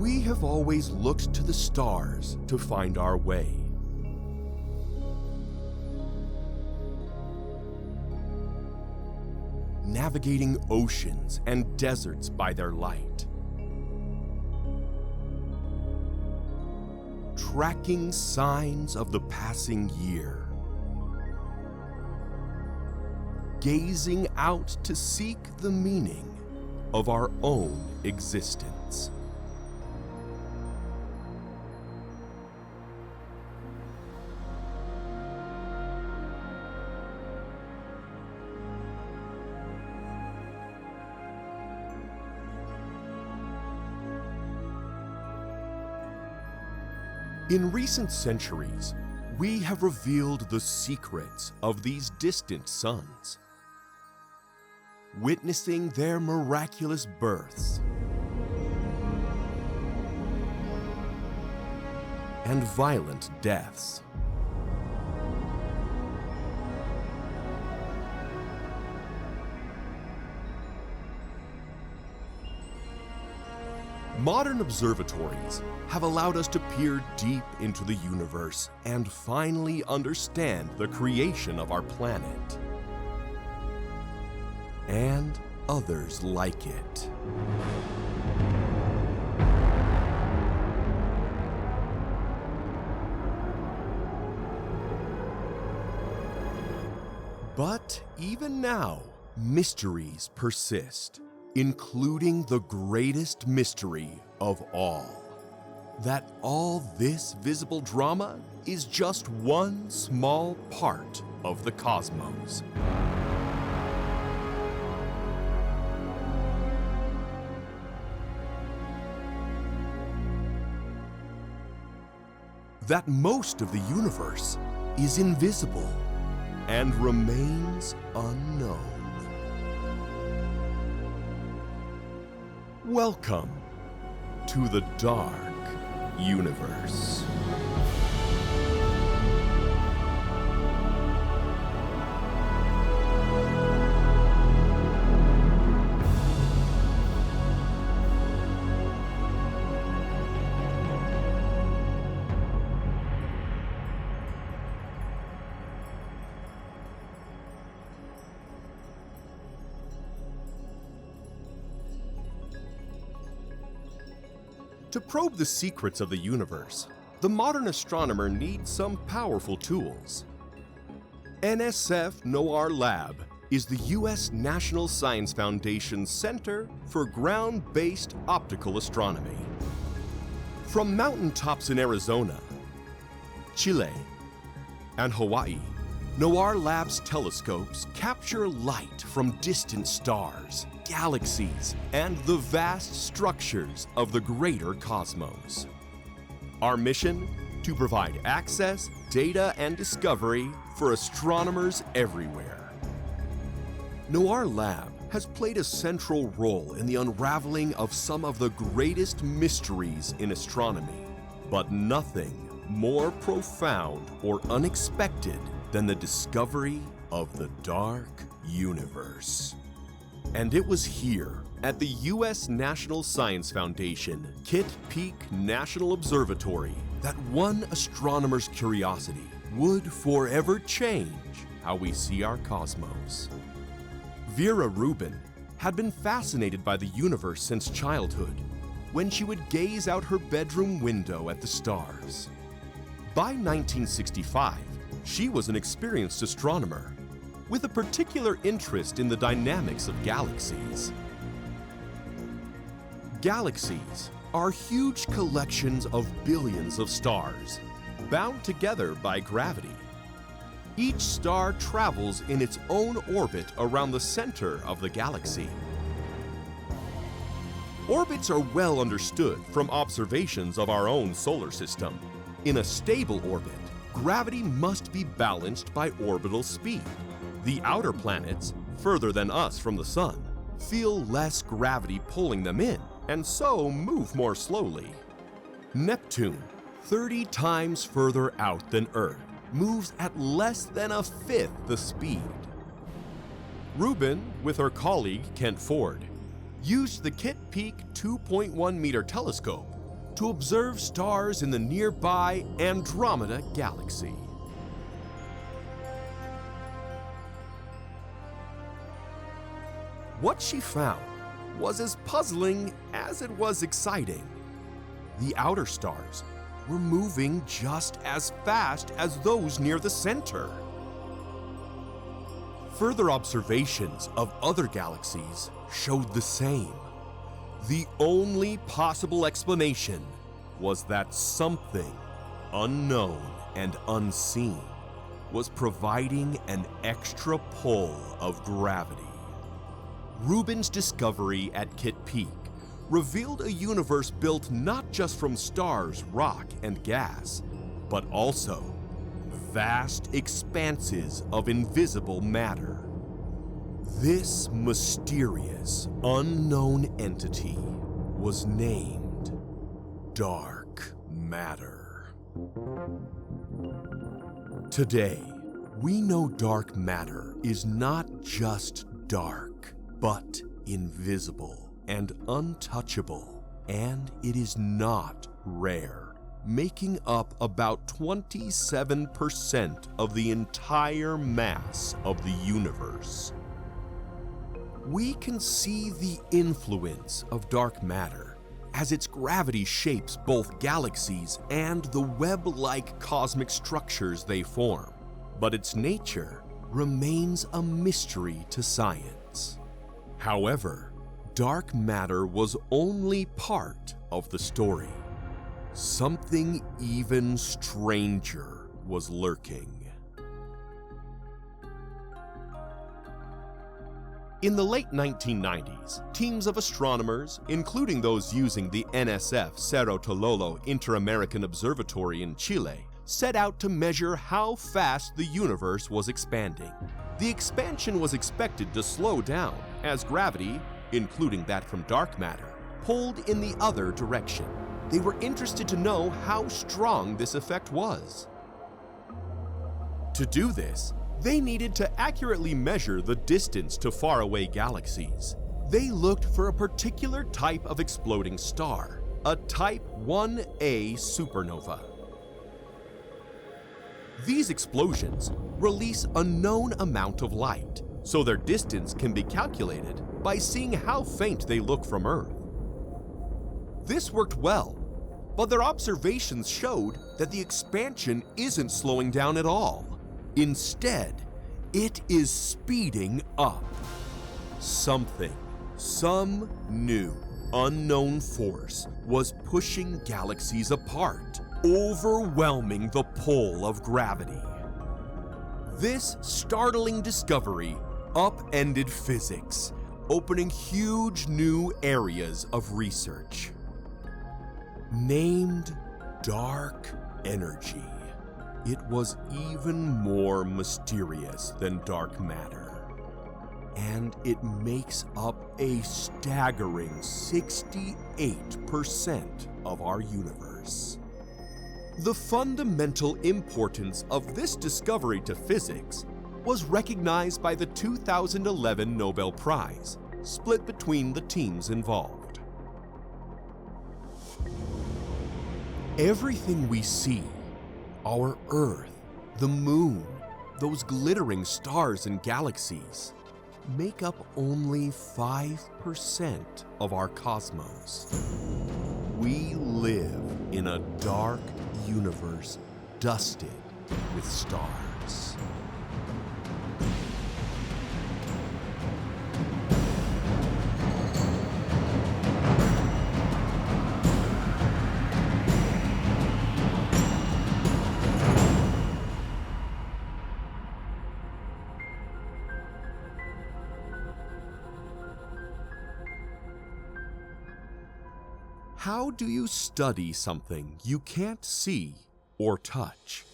We have always looked to the stars to find our way. Navigating oceans and deserts by their light. Tracking signs of the passing year. Gazing out to seek the meaning of our own existence. In recent centuries, we have revealed the secrets of these distant suns, witnessing their miraculous births and violent deaths. Modern observatories have allowed us to peer deep into the universe and finally understand the creation of our planet and others like it. But even now, mysteries persist, including the greatest mystery of all, that all this visible drama is just one small part of the cosmos. That most of the universe is invisible and remains unknown. Welcome to the dark universe. To probe the secrets of the universe, the modern astronomer needs some powerful tools. NSF NOIRLab is the U.S. National Science Foundation's Center for Ground-Based Optical Astronomy. From mountaintops in Arizona, Chile, and Hawaii, NOIRLab's telescopes capture light from distant stars, galaxies, and the vast structures of the greater cosmos. Our mission? To provide access, data, and discovery for astronomers everywhere. NOIRLab has played a central role in the unraveling of some of the greatest mysteries in astronomy, but nothing more profound or unexpected than the discovery of the dark universe. And it was here, at the U.S. National Science Foundation Kitt Peak National Observatory, that one astronomer's curiosity would forever change how we see our cosmos. Vera Rubin had been fascinated by the universe since childhood, when she would gaze out her bedroom window at the stars. By 1965, she was an experienced astronomer, with a particular interest in the dynamics of galaxies. Galaxies are huge collections of billions of stars, bound together by gravity. Each star travels in its own orbit around the center of the galaxy. Orbits are well understood from observations of our own solar system. In a stable orbit, gravity must be balanced by orbital speed. The outer planets, further than us from the Sun, feel less gravity pulling them in, and so move more slowly. Neptune, 30 times further out than Earth, moves at less than a fifth the speed. Rubin, with her colleague Kent Ford, used the Kitt Peak 2.1-meter telescope to observe stars in the nearby Andromeda galaxy. What she found was as puzzling as it was exciting. The outer stars were moving just as fast as those near the center. Further observations of other galaxies showed the same. The only possible explanation was that something unknown and unseen was providing an extra pull of gravity. Rubin's discovery at Kitt Peak revealed a universe built not just from stars, rock, and gas, but also vast expanses of invisible matter. This mysterious, unknown entity was named dark matter. Today, we know dark matter is not just dark, but invisible and untouchable, and it is not rare, making up about 27% of the entire mass of the universe. We can see the influence of dark matter as its gravity shapes both galaxies and the web-like cosmic structures they form, but its nature remains a mystery to science. However, dark matter was only part of the story. Something even stranger was lurking. In the late 1990s, teams of astronomers, including those using the NSF Cerro Tololo Inter-American Observatory in Chile, set out to measure how fast the universe was expanding. The expansion was expected to slow down as gravity, including that from dark matter, pulled in the other direction. They were interested to know how strong this effect was. To do this, they needed to accurately measure the distance to faraway galaxies. They looked for a particular type of exploding star, a Type 1a supernova. These explosions release a known amount of light, so their distance can be calculated by seeing how faint they look from Earth. This worked well, but their observations showed that the expansion isn't slowing down at all. Instead, it is speeding up. Some new, unknown force was pushing galaxies apart, overwhelming the pull of gravity. This startling discovery upended physics, opening huge new areas of research. Named dark energy, it was even more mysterious than dark matter, and it makes up a staggering 68% of our universe. The fundamental importance of this discovery to physics was recognized by the 2011 Nobel Prize, split between the teams involved. Everything we see, our Earth, the Moon, those glittering stars and galaxies, make up only 5% of our cosmos. We live in a dark universe dusted with stars. How do you study something you can't see or touch?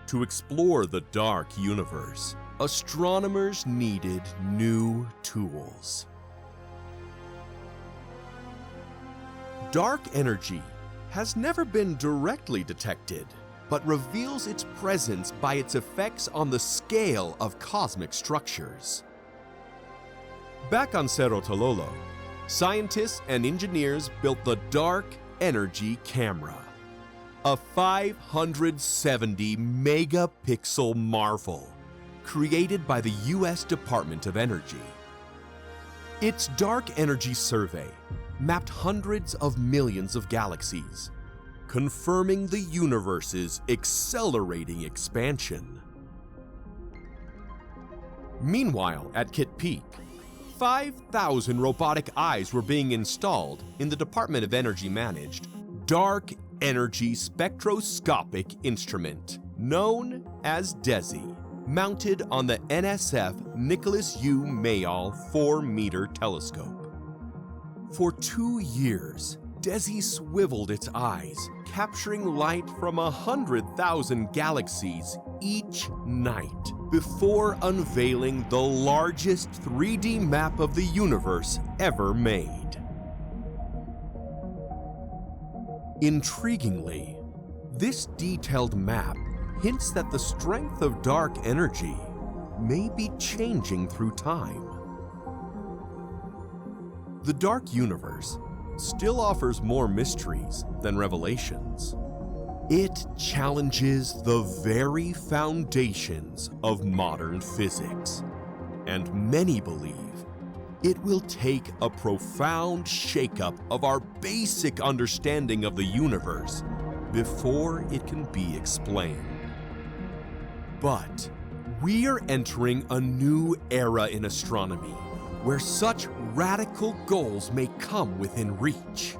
To explore the dark universe, astronomers needed new tools. Dark energy has never been directly detected, but reveals its presence by its effects on the scale of cosmic structures. Back on Cerro Tololo, scientists and engineers built the Dark Energy Camera, a 570 megapixel marvel created by the U.S. Department of Energy. Its dark energy survey mapped hundreds of millions of galaxies, confirming the universe's accelerating expansion. Meanwhile, at Kitt Peak, 5,000 robotic eyes were being installed in the Department of Energy-managed Dark Energy Spectroscopic Instrument, known as DESI, mounted on the NSF Nicholas U. Mayall 4-meter telescope. For 2 years, DESI swiveled its eyes, capturing light from 100,000 galaxies each night before unveiling the largest 3D map of the universe ever made. Intriguingly, this detailed map hints that the strength of dark energy may be changing through time. The dark universe still offers more mysteries than revelations. It challenges the very foundations of modern physics, and many believe it will take a profound shakeup of our basic understanding of the universe before it can be explained. But we are entering a new era in astronomy where such radical goals may come within reach.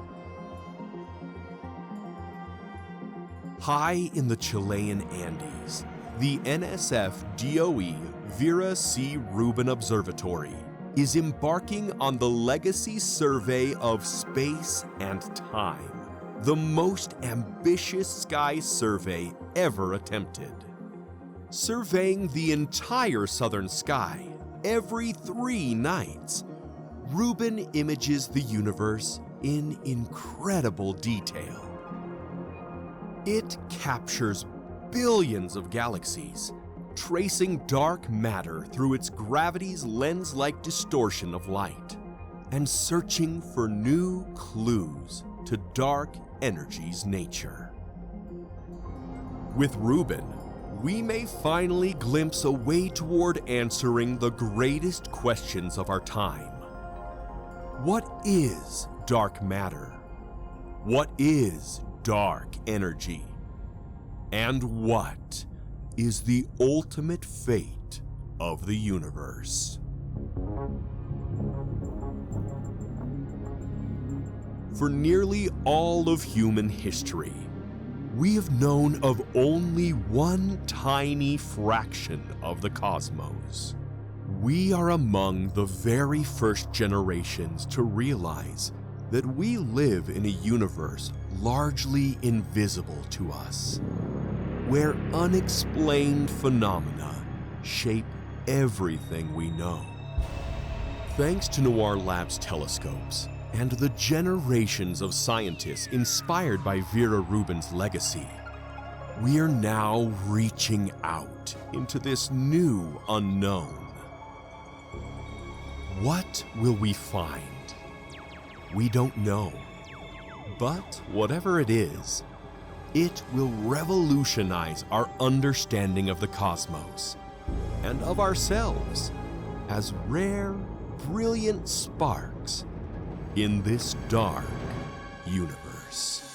High in the Chilean Andes, the NSF DOE Vera C. Rubin Observatory is embarking on the Legacy Survey of Space and Time, the most ambitious sky survey ever attempted. Surveying the entire southern sky every 3 nights, Rubin images the universe in incredible detail. It captures billions of galaxies, tracing dark matter through its gravity's lens-like distortion of light, and searching for new clues to dark energy's nature. With Rubin, we may finally glimpse a way toward answering the greatest questions of our time. What is dark matter? What is dark energy? And what is the ultimate fate of the universe? For nearly all of human history, we have known of only one tiny fraction of the cosmos. We are among the very first generations to realize that we live in a universe largely invisible to us, where unexplained phenomena shape everything we know. Thanks to NOIRLab's telescopes and the generations of scientists inspired by Vera Rubin's legacy, we are now reaching out into this new unknown. What will we find? We don't know. But whatever it is, it will revolutionize our understanding of the cosmos and of ourselves as rare, brilliant sparks in this dark universe.